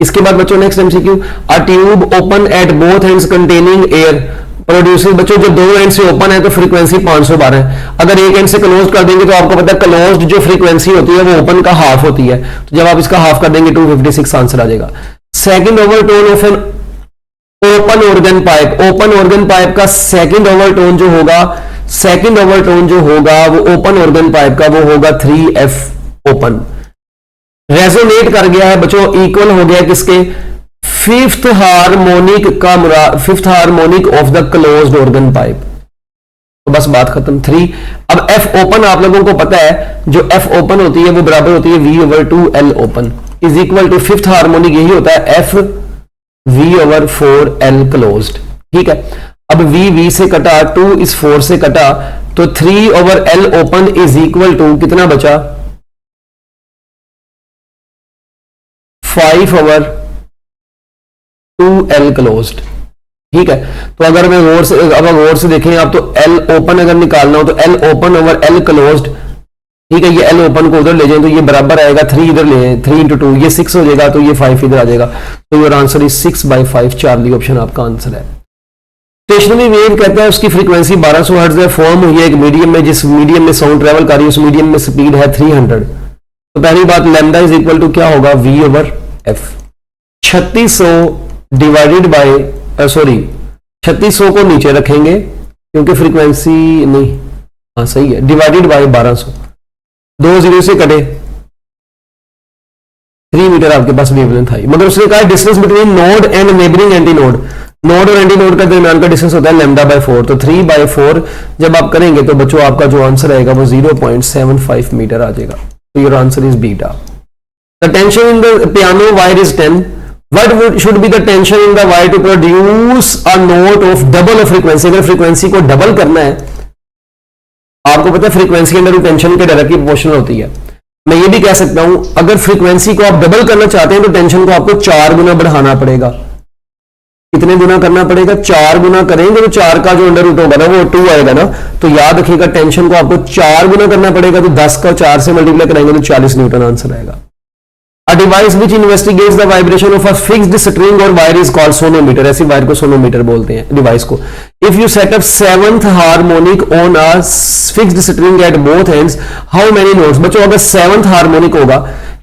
इसके बाद बच्चों next MCQ, a tube open at both ends containing air produces, बच्चों जो दो एंड से ओपन है तो फ्रीक्वेंसी 512 है, अगर एक एंड से क्लोज कर देंगे तो आपको पता है क्लोज्ड जो फ्रीक्वेंसी होती है वो ओपन का हाफ होती है, तो जब आप इसका हाफ कर देंगे 256 आंसर आ जाएगा। Second overtone of an open organ pipe, open organ pipe का सेकंड ओवरटोन जो होगा, सेकंड ओवरटोन जो होगा वो ओपन ऑर्गन पाइप का वो होगा 3F ओपन। रेजोनेट कर गया है बच्चों, इक्वल हो गया किसके, फिफ्थ हार्मोनिक का fifth harmonic of the closed organ pipe. तो बस बात खत्म। 3 अब F ओपन आप लोगों को पता है, जो F ओपन होती है वो बराबर होती है V/2L open is equal to fifth harmonic यही होता है F V/4L क्लोज्ड। ठीक है, अब V से कटा, 2 इस 4 से कटा, तो 3/L open is equal to कितना बचा, 5/2L क्लोज्ड। ठीक है, तो अगर मैं गौर से, अब गौर से देखें आप, तो L ओपन अगर निकालना हो तो L open over L closed. ठीक है, ये L ओपन को उधर ले जाएं तो ये बराबर आएगा 3 इधर ले जाएं, 3 × 2 ये 6 हो जाएगा, तो ये 5 इधर आ जाएगा, तो your answer is 6/5। Charlie option आपका आंसर है। स्टेशनरी वेव कहता है उसकी फ्रीक्वेंसी 1200 हर्ट्ज है, फॉर्म हुई है एक मीडियम में, जिस मीडियम में साउंड ट्रेवल कर रही है उस मीडियम में स्पीड है 300। तो पहली बात लैम्डा इज इक्वल टू क्या होगा, V/F। 3600 डिवाइडेड बाय 3600 को नीचे रखेंगे क्योंकि फ्रीक्वेंसी नहीं, हाँ सही है, डिवाइडेड बाय 1200, 2 0 से कटे, 3 मीटर आपके पास वेवलेंथ आई, मगर उसने कहा distance between node and neighbouring anti node, node और एंटी नोड का दरमियान का डिस्टेंस होता है λ/4, तो 3/4 जब आप करेंगे तो बच्चों आपका जो आंसर आएगा वो 0.75 मीटर आ जाएगा। तो your answer is beta. The tension in the piano wire is 10, what should be the tension in the wire to produce a note of double of frequency। अगर फ्रीक्वेंसी को डबल करना है, आपको पता है फ्रीक्वेंसी के अंदर टेंशन के डायरेक्टली प्रोपोर्शनल होती है। मैं ये भी कह सकता हूं अगर फ्रीक्वेंसी को आप डबल करना चाहते हैं तो टेंशन को आपको 4 गुना बढ़ाना पड़ेगा। कितने गुना करना पड़ेगा, 4 गुना करेंगे तो 4 का जो अंडर रूट होगा ना वो 2 आएगा ना, तो याद रखिएगा टेंशन को आपको 4 गुना करना पड़ेगा, तो 10 का 4 से मल्टीप्लाई करेंगे तो 40 न्यूटन आंसर आएगा। A device which investigates the vibration of a fixed string or wire is called sonometer। ऐसी वायर को सोनोमीटर बोलते हैं डिवाइस को। If you set up 7th harmonic on a fixed string at both ends, how many notes? बच्चों अगर 7th harmonic होगा,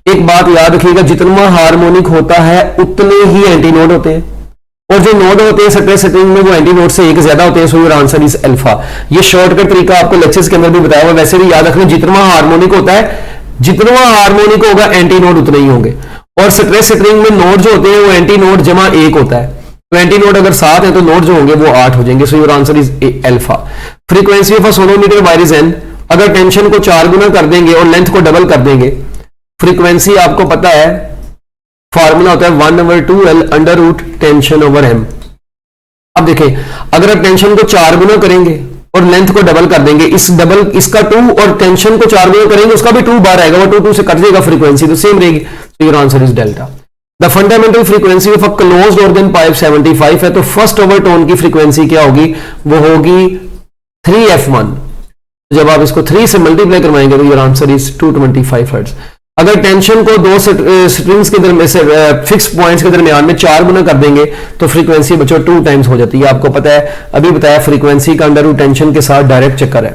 एक बात याद रखिएगा, जितना हार्मोनिक होता है उतने ही एंटी नोड होते हैं, और जो नोड होते हैं सटरे स्ट्रिंग में वो एंटी नोड से एक ज्यादा होते हैं। सो योर आंसर इज अल्फा। ये शॉर्टकट तरीका आपको लेक्चर्स के अंदर भी बताया हुआ, वैसे भी याद रखना, जितना हार्मोनिक होता है, जितना हार्मोनिक होगा एंटी नोड उतने ही होंगे, और स्ट्रेस स्ट्रिंग में नोड जो होते हैं वो एंटी नोड जमा 1 होता है, तो एंटी नोड अगर 7 है तो नोड जो होंगे वो 8 हो जाएंगे। सो your answer is alpha. Frequency of a sonometer wire is n, अगर टेंशन को 4 गुना कर देंगे और लेंथ को डबल कर देंगे, फ्रीक्वेंसी आपको पता है फॉर्मूला होता है 1/2L under root tension over m। अब देखिए अगर आप टेंशन को 4 गुना करेंगे और लेंथ को डबल कर देंगे, इस डबल इसका 2 और टेंशन को 4 गुना करेंगे उसका भी 2 बार आएगा, वो 2 से कट जाएगा, फ्रीक्वेंसी तो सेम रहेगी। तो your answer is delta. The fundamental frequency of a closed organ pipe 75 है, तो फर्स्ट ओवरटोन की फ्रीक्वेंसी क्या होगी, वो होगी 3F1। जब आप इसको 3 से मल्टीप्लाई करवाएंगे तो योर आंसर इज 225 हर्ट्ज। अगर टेंशन को 2 स्ट्रिंग्स के दरमियान से फिक्स पॉइंट्स के दरमियान में 4 गुना कर देंगे तो फ्रीक्वेंसी बच्चों 2 टाइम्स हो जाती है। आपको पता है, अभी बताया फ्रीक्वेंसी का अंडर रूट टेंशन के साथ डायरेक्ट चक्कर है।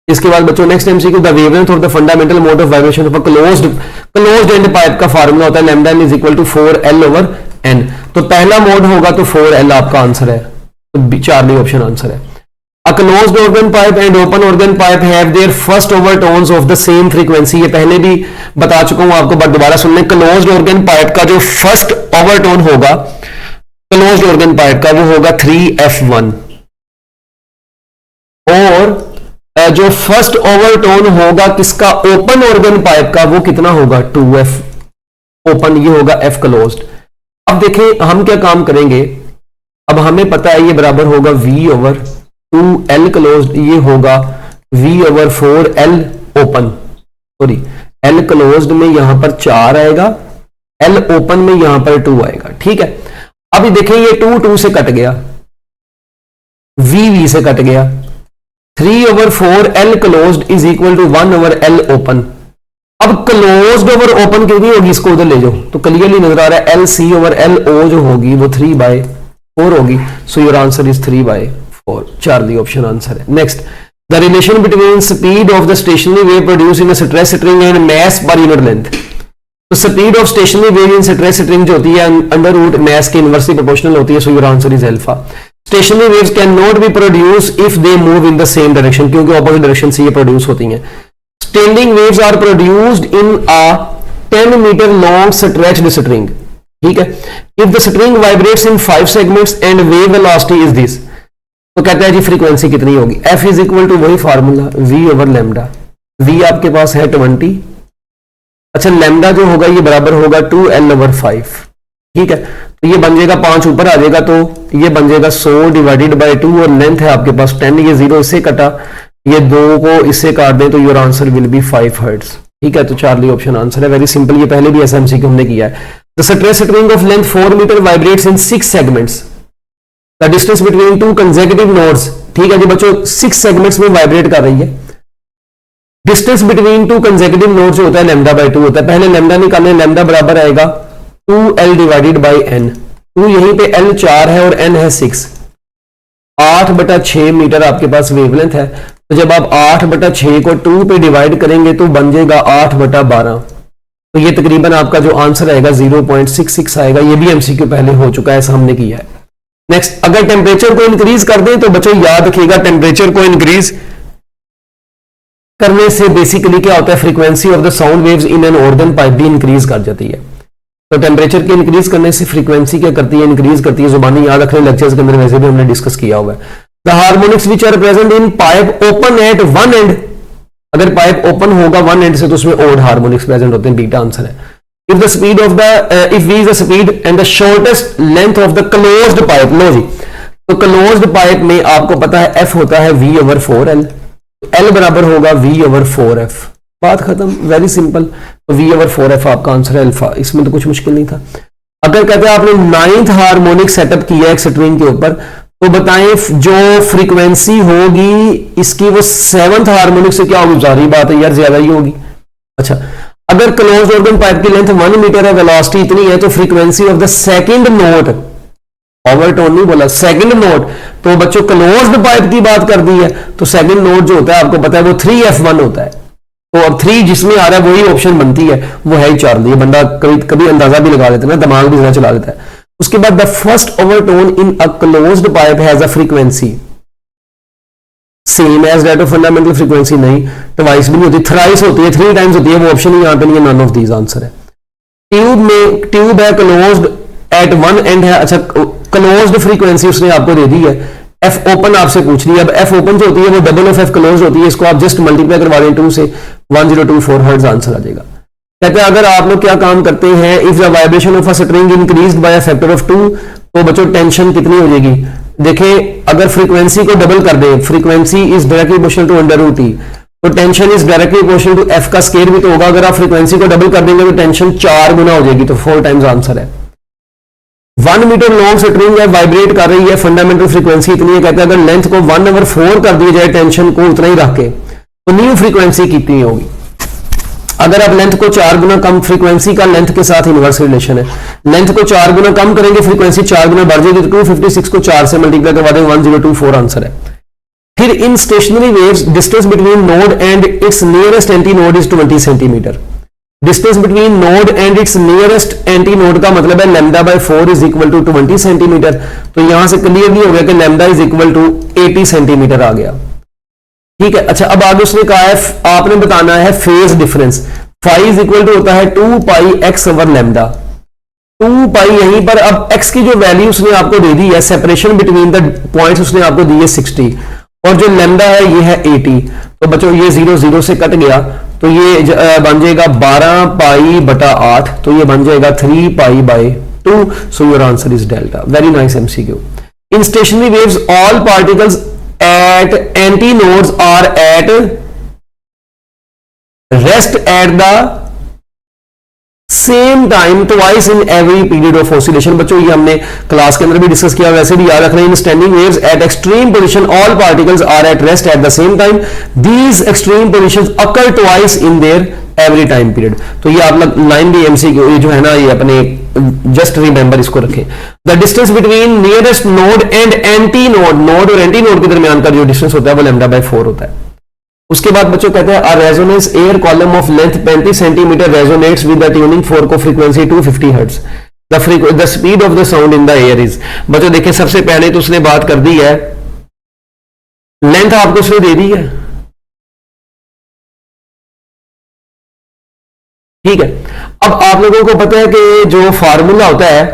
इसके बाद बच्चों next MCQ, the wavelength of the fundamental mode of vibration of a closed end pipe का फार्मूला होता है lambda is equal to 4L/n। तो पहला मोड होगा तो 4L आपका आंसर है, तो चार्ली ऑप्शन आंसर है। A closed organ pipe and open organ pipe have their first overtones of the same frequency। ये पहले भी बता चुका हूं आपको, बट दोबारा सुनने। क्लोज्ड ऑर्गन पाइप का जो फर्स्ट ओवरटोन होगा क्लोज्ड ऑर्गन पाइप का वो होगा 3F1, और जो फर्स्ट ओवरटोन होगा किसका, ओपन ऑर्गन पाइप का, वो कितना होगा 2F ओपन, ये होगा F क्लोज्ड। अब देखें हम क्या काम करेंगे, अब हमें पता है ये बराबर होगा V/2L क्लोज्ड, ये होगा V/4L open, sorry L closed में यहां पर 4 आएगा, L ओपन में यहां पर 2 आएगा। ठीक है, अभी देखें ये 2 से कट गया, V से कट गया, 3/4L closed is equal to 1/L open. अब क्लोज्ड ओवर ओपन कितनी होगी, इसको उधर ले जाओ तो क्लियरली नजर आ रहा है LC ओवर LO जो होगी वो 3/4 होगी। So your answer is 3/4। Charlie option answer है। Next, the relation between speed of the stationary wave produce in stress string and mass per unit length. तो speed of stationary wave in stress string जो होती है under root मास के inversely proportional होती है। So your answer is alpha. Stationary waves can not be produce if they move in the same direction, क्योंकि opposite direction से ये produce होती हैं। Standing waves are produced in a 10 metre long stretched string. ठीक है, if the string vibrates in 5 segments and wave velocity is this, तो कहता है जी फ्रीक्वेंसी कितनी होगी। F इज इक्वल टू वही formula V over lambda. V आपके पास है 20। अच्छा, लैम्डा जो होगा ये बराबर होगा 2L ओवर 5। ठीक है, तो ये बन जाएगा 5 ऊपर आ जाएगा तो ये बन जाएगा 100 डिवाइडेड बाय 2 और लेंथ है आपके पास 10। ये 0 इससे कटा, ये 2 को इससे काट दें तो your answer will be 5 hertz. ठीक है, तो चार्ली ऑप्शन आंसर है। वेरी सिंपल, ये पहले भी एसएमसी हमने किया है। The stress string of length 4 metre vibrates in 6 segments. The distance between 2 consecutive nodes. ठीक है जी बच्चों, 6 सेगमेंट्स में वाइब्रेट कर रही है। डिस्टेंस बिटवीन 2 कंसेक्यूटिव नोड्स जो होता है λ/2 होता है। पहले लैम्डा निकालने, लैम्डा बराबर आएगा 2L डिवाइडेड बाई n। 2 यहीं पे L 4 है और n है 6। 8/6 मीटर आपके पास वेवलेंथ है। तो जब आप 8/6 को 2 पे डिवाइड करेंगे तो बन जाएगा 8/12। तो ये तकरीबन आपका जो आंसर आएगा 0.66 आएगा। ये भी एमसीक्यू पहले हो चुका है, ऐसा हमने किया है। नेक्स्ट, अगर टेम्परेचर को इंक्रीज कर दें तो बच्चों याद रखिएगा टेम्परेचर को इंक्रीज करने से बेसिकली क्या होता है, frequency of the sound waves in an organ pipe भी इंक्रीज कर जाती है। तो टेम्परेचर के इंक्रीज करने से फ्रीक्वेंसी क्या करती है, इंक्रीज करती है। जुबानी याद रखने लेक्चर्स के अंदर वैसे भी हमने डिस्कस किया हुआ है। The harmonics which are present in pipe open at one end, अगर पाइप ओपन होगा वन एंड से तो उसमें ओड हार्मोनिक्स प्रेजेंट होते हैं। बीटा आंसर है। If the speed of the if V is the speed and the shortest length of the closed pipe. लो जी, तो क्लोज्ड पाइप में आपको पता है F होता है V ओवर 4L। L बराबर होगा V ओवर 4F। बात खत्म, वेरी सिंपल। तो V ओवर 4F आपका आंसर है अल्फा। इसमें तो कुछ मुश्किल नहीं था। अगर कहते हैं आपने 9th हार्मोनिक सेटअप किया एक स्ट्रिंग के ऊपर, तो बताएं जो फ्रीक्वेंसी होगी इसकी वो 7th हार्मोनिक से क्या होगी। जारी बात है यार, ज्यादा ही होगी। अच्छा, अगर क्लोज्ड ऑर्गन पाइप की लेंथ 1 मीटर है, वेलोसिटी इतनी है, तो frequency of the second note, overtone नहीं बोला, सेकंड नोट, तो बच्चों क्लोज्ड पाइप की बात कर दी है तो सेकंड नोट जो होता है आपको पता है वो 3F1 होता है। तो अब 3 जिसमें आ रहा है वही ऑप्शन बनती है, वो है ही चार्ली। बंदा कभी कभी अंदाजा भी लगा लेता है ना, दिमाग भी जरा चला लेता है। उसके बाद the first overtone in a closed pipe has a frequency same as that of fundamental frequency. नहीं, ट्वाइस भी नहीं होती, थ्राइस होती है, 3 टाइम्स होती है। वो ऑप्शन ही यहां पे नहीं है, नन ऑफ दीज आंसर है। ट्यूब में ट्यूब है क्लोज्ड एट वन एंड है। अच्छा, क्लोज्ड फ्रीक्वेंसी उसने आपको दे दी है। F ओपन आपसे पूछ ली है। अब F ओपन जो होती है वो डबल ऑफ F क्लोज होती है। इसको आप जस्ट मल्टीप्लाई करवा दें 2 से, 1024 हर्ट्ज आंसर आ जाएगा। कहते हैं अगर आप लोग क्या काम करते हैं, if the vibration of a string increased by a factor of 2, तो बच्चों टेंशन कितनी हो जाएगी। देखें, अगर फ्रीक्वेंसी को डबल कर दें, frequency is directly proportional to under root T, तो tension is directly proportional to F का स्केयर भी तो होगा। अगर आप फ्रीक्वेंसी को डबल कर देंगे तो टेंशन 4 गुना हो जाएगी, तो 4 टाइम्स आंसर है। 1 मीटर लॉन्ग स्ट्रिंग है, वाइब्रेट कर रही है, फंडामेंटल फ्रीक्वेंसी इतनी है। कहते हैं अगर लेंथ को 1/4 कर दिया जाए, टेंशन को उतना ही रख के, तो न्यू फ्रीक्वेंसी कितनी होगी। अगर आप लेंथ को 4 गुना कम, फ्रीक्वेंसी का लेंथ के साथ इनवर्स रिलेशन है, लेंथ को 4 गुना कम करेंगे फ्रीक्वेंसी 4 गुना बढ़ जाएगी। तो 256 को 4 से मल्टीप्लाई करवा दें, 1024 आंसर है। फिर in stationary waves distance between node and its nearest anti node is 20 centimetre. Distance between node and its nearest anti node का मतलब है λ/4 इज इक्वल टू 20 सेंटीमीटर। तो यहां से क्लियरली हो गया कि λ इज इक्वल टू 80 सेंटीमीटर आ गया। ठीक है, अच्छा अब आगे उसने कहा है आपने बताना है phase difference. Phi is equal to होता है 2πx ओवर लैम्डा। 2π यहीं पर, अब x की जो वैल्यू उसने आपको दे दी है, सेपरेशन बिटवीन द पॉइंट्स उसने आपको दी है 60, और जो लैम्डा है ये है 80। तो बच्चों ये 0 0 से कट गया, तो ये बन जाएगा 12π/8, तो ये बन जाएगा 3π/2। So your answer is delta. Very nice MCQ. In stationary waves all particles at anti nodes are at rest at the same time twice in every period of oscillation। बच्चों ये हमने क्लास के अंदर भी डिस्कस किया, वैसे भी याद रखना है। In standing waves at extreme position all particles are at rest at the same time. These extreme positions occur twice in their every time period. तो ये आप लाइन भी एमसीक्यू ये जो है ना ये अपने जस्ट रिमेंबर इसको रखें। The distance between nearest node and anti node, node और एंटी नोड के दरमियान का जो डिस्टेंस होता है वो लैम्डा बाय 4 होता है। उसके बाद बच्चों कहते हैं resonance air column of length 35 centimetre resonates with the tuning fork of frequency 250 hertz. The speed of the sound in the air is, बच्चों देखिए सबसे पहले तो उसने बात कर दी है, लेंथ आपको उसने दे दी है, ठीक है। अब आप लोगों को पता है कि जो फार्मूला होता है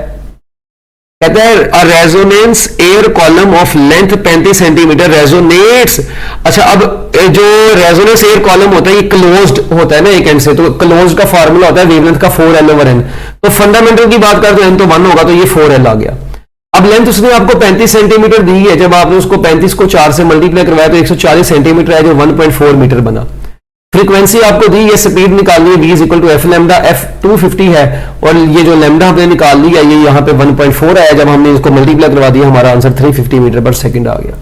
कहता है resonance air column of length 35 centimetre resonates. अच्छा, अब जो रेजोनेंस एयर कॉलम होता है ये क्लोज्ड होता है ना एक एंड से, तो क्लोज्ड का फार्मूला होता है वेवलेंथ का 4l/n। तो फंडामेंटल की बात करते हैं तो 1 होगा, तो ये 4l आ गया। अब लेंथ उसने आपको 35 सेंटीमीटर दी है, जब आपने उसको 35 को 4 से मल्टीप्लाई करवाया तो 140 सेंटीमीटर है, जो 1.4 मीटर बना। फ्रीक्वेंसी आपको दी है, स्पीड निकालनी है v is equal to F lambda, F 250 है और ये जो लैम्डा हमने निकाल लिया ये यहाँ पे 1.4 आया, जब हमने इसको मल्टीप्लाई करवा दिया हमारा आंसर 350 मीटर पर सेकंड आ गया।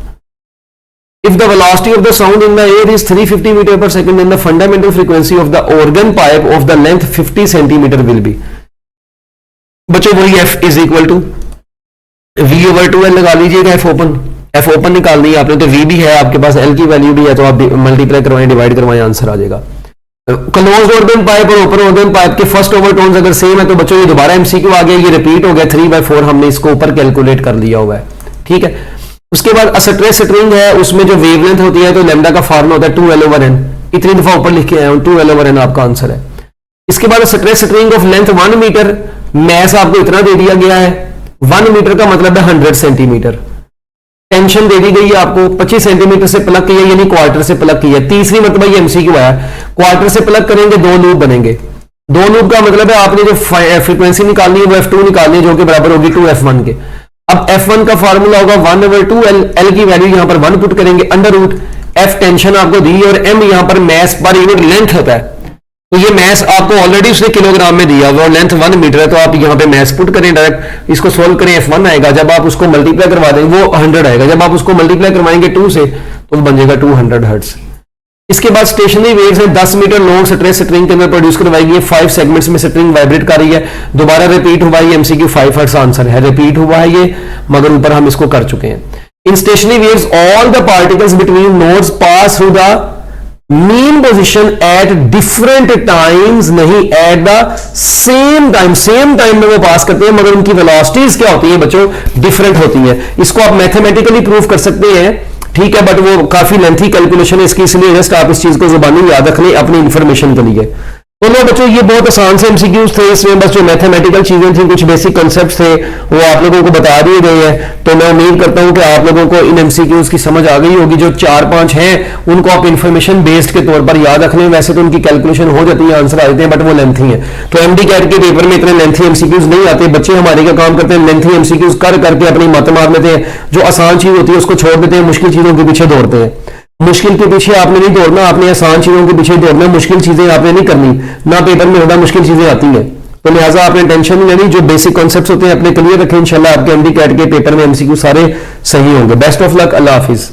If the velocity of the sound in the air is 350 metre per second, then the fundamental frequency of the organ pipe of the length 50 centimetre will be. बच्चों वही F is equal to v/2l लगा लीजिएगा, F open निकालनी है आपने, तो v भी है आपके पास, l की वैल्यू भी है, तो आप मल्टीप्लाई करवाएं डिवाइड करवाएं आंसर आ जाएगा। क्लोज्ड ऑर्गन पाइप और ओपन ऑर्गन पाइप के फर्स्ट ओवरटोन्स अगर सेम है तो बच्चों ये दोबारा एमसीक्यू आ गया, ये रिपीट हो गया 3/4, हमने इसको ऊपर कैलकुलेट कर लिया हुआ है, ठीक है। उसके बाद स्ट्रेस स्ट्रिंग है, उसमें जो वेवलेंथ होती है तो लैम्डा का फार्मूला होता है 2l/n, इतनी दफा ऊपर लिख के आया हूं, 2l/n आपका आंसर है। इसके बाद stress string of length 1 metre, mass आपको इतना दे दिया गया है, 1 मीटर का मतलब है 100 सेंटीमीटर। टेंशन दे दी गई है आपको, 25 सेंटीमीटर से प्लग किया यानी क्वार्टर से प्लग किया। तीसरी मतलब ये एमसीक्यू आया, क्वार्टर से प्लग करेंगे 2 लूप बनेंगे। 2 लूप का मतलब है आपने जो फ्रीक्वेंसी निकालनी है वो f2 निकालनी है, जो कि बराबर होगी 2f1 के। अब f1 का फार्मूला होगा 1/2l, l की वैल्यू यहां पर 1 पुट करेंगे, अंडर रूट f टेंशन आपको दी और m यहां पर मैस पर यूनिट लेंथ होता है, तो ये मैस आपको ऑलरेडी उसने किलोग्राम में दिया हुआ, लेंथ 1 मीटर है, तो आप यहां पे मैस पुट करें डायरेक्ट, इसको सोल्व करें, f1 आएगा, जब आप उसको मल्टीप्लाई करवा देंगे वो 100 आएगा, जब आप उसको मल्टीप्लाई करवाएंगे 2 से तो बन जाएगा 200 हर्ट्ज। इसके बाद स्टेशनरी वेव्स है, 10 मीटर लॉन्ग स्ट्रेस स्ट्रिंग के अंदर प्रोड्यूस करवाएगी, 5 सेगमेंट्स में स्ट्रिंग वाइब्रेट कर रही है, दोबारा रिपीट हुआ है, एमसीक्यू 5 हर्ट्ज आंसर है, रिपीट हुआ है ये, मगर ऊपर हम इसको कर चुके हैं। In stationary waves all the particles between nodes pass through the mean position at different times, नहीं at the same time, same time में वो पास करते हैं, मगर उनकी वेलोसिटीज क्या होती है बच्चों, डिफरेंट होती है। इसको आप मैथमेटिकली प्रूव कर सकते हैं, ठीक है, बट वो काफी लेंथी कैलकुलेशन है इसकी, इसलिए जस्ट आप इस चीज को जुबानी याद रख लें अपनी इंफॉर्मेशन के लिए। तो लो बच्चों ये बहुत आसान से एमसीक्यूज थे, इसमें बस जो मैथमेटिकल चीजें थी, कुछ बेसिक कॉन्सेप्ट्स थे, वो आप लोगों को बता दिए गए हैं। तो मैं उम्मीद करता हूं कि आप लोगों को इन एमसीक्यूज की समझ आ गई होगी। जो 4-5 हैं उनको आप इन्फॉर्मेशन बेस्ड के तौर पर याद रख लें, वैसे तो उनकी कैलकुलेशन हो जाती है, आंसर आ जाते हैं, बट वो लेंथी है। तो एमडी कैट के पेपर में इतने लेंथी एमसीक्यूज नहीं आते, बच्चे हमारे का काम करते हैं लेंथी एमसीक्यूज कर करके अपनी मत मार लेते हैं, जो आसान चीज होती है उसको छोड़ देते हैं, मुश्किल चीजों के पीछे दौड़ते हैं। मुश्किल के पीछे आपने नहीं दौड़ना, आपने आसान चीजों के पीछे दौड़ना, मुश्किल चीजें आपने नहीं करनी, ना पेपर में होगा मुश्किल चीजें आती हैं, तो लिहाजा आपने टेंशन नहीं लेनी, जो बेसिक कॉन्सेप्ट्स होते हैं अपने क्लियर रखें, इंशाल्लाह आपके एमडी कैट के पेपर में एमसीक्यू सारे सही होंगे। Best of luck, Allah Hafiz.